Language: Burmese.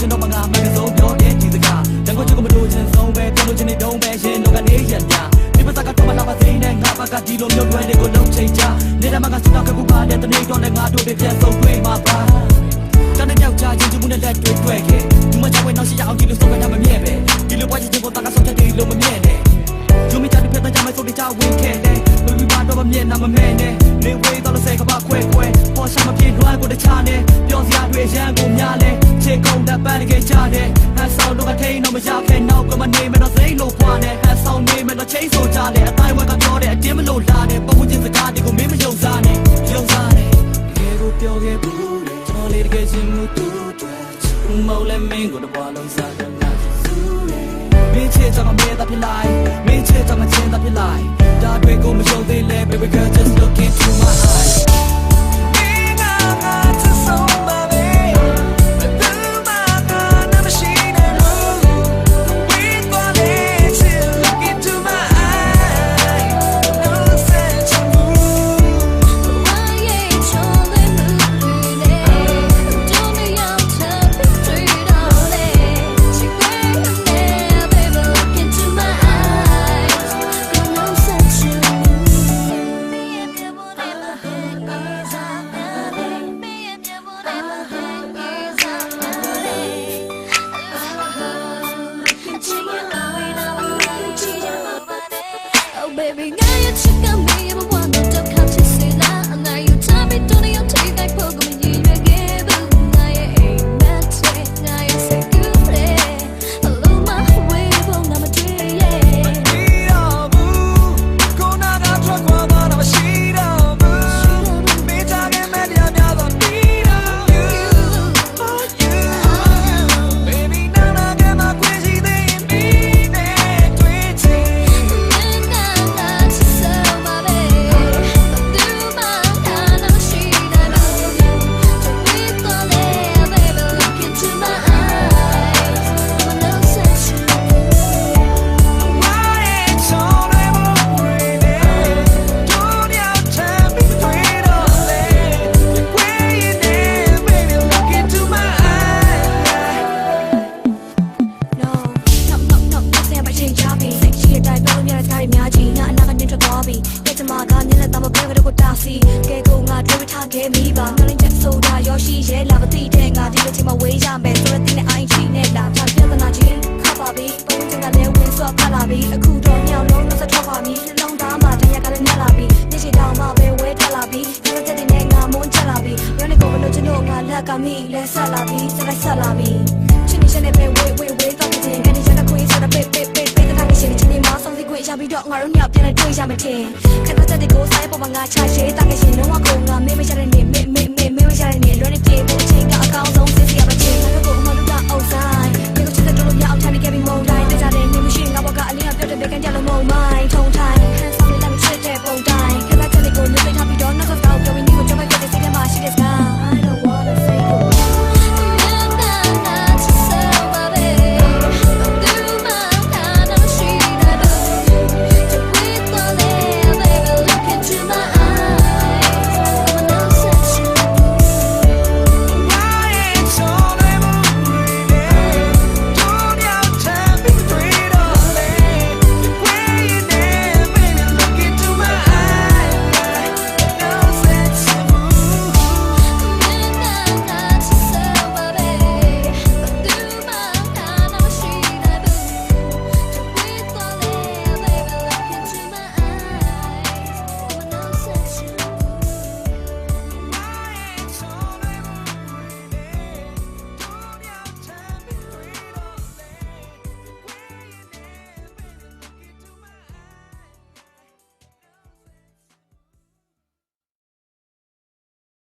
ကျွန်တော်မငါမကစုံပြောတဲ့ဒီစကားတန်ကိုချစ်ကိုမလို့ချင်းဆုံးပဲပြောလို့ချင်းနေတုံးပဲရှင်တို့ကနေရညာဒီပစကတော့မလာပါသေးနဲ့ငါဘကဒီလိုမျိုးတွဲတွေကိုလုံးချိန်ချနေတာမှကစတော့ကကူပါတဲ့တနေ့တော့လည်းငါတို့ပဲပြန်ဆုံးတွေ့မှာပါတန်းတဲ့ယောက်ျားချင်းချမှုနဲ့လက်တွေ့တွေ့ခဲ့ဒီမှာချဝဲနောက်ရှိရအောင်ဒီလိုဆုံးပဲထားမမြဲပဲဒီလိုပွားချစ်ချင်းကိုတကဆုံးချက်တွေလုံးမမြဲနဲ့ဂျူမီချာဒီပြတ်တဲ့ကြမ်းမဆုံးတဲ့ချဝင်းခဲ့တယ်လူလူပါတော့မမြဲနာမမဲနဲ့နေဝေးတော့လို့ဆဲကပါခွဲခွဲပေါ်ရှာမပြေလွှမ်းကိုတခြားနဲ့ပြောစရာတွေရန်ကုန်များလဲချေကုန်တဲ့ပန်းတကယ်ချတဲ့ဟန်ဆောင်တော့ကထိန်တော့မရခဲ့နောက်ကမနေမတော့စိတ်လို့ဖွာနဲ့ဟန်ဆောင်နေမတော့ချိန်ဆိုကြတယ်အတိုင်းဝက်ကပြောတဲ့အတင်းမလို့လာတဲ့ပုံချင်းစကားတွေကိုမင်းမယုံစားနဲ့ယုံစားနဲ့တကယ်ကိုပြောခဲ့ဘူးတဲ့ကျွန်တော်လေးတကယ်ရှင်မှုတူတွေ့မော်လဲမင်းကိုတော့ဘာလို့စားတယ်ငါစုရဲမင်းချစ်ကြောင်မင်းသားဖြစ်လိုက်မင်းချစ်ကြောင်မချင်းသားဖြစ်လိုက်ဒါတွေကိုမယုံသေးလဲ baby girl just look into my eyes Baby, now you check on me, I'm one that don't come to see that. And now you tell me, don't you take that program and you again. But now you ain't meant to, now you say good play. Hello, my way, but I'm a day, yeah. Get go, I do it, I get me back. Telling that soda, Yoshi, yeah, love a tea, dang, I did it in my way, I'm best. So I think I ain't cheating at that. I'm feeling a gin, Kababi, but we think I live with swap Kalabi. A cool dog, now, no, no, such a hobby. Long time, I think I got a Nalabi. This is down my way, where Talabi. Never said the name, I'm on Talabi. When I go below to know, I like me, let's Salabi, so I Salabi. Chinny, Chinny, wait, talk to him, getting Jaka Queen, so the pip, the Takishi, Chinny, Mouse, something great, Shabby dog, Maroon, up, then I do Yamatin. Can I tell the ghost, I put my charge,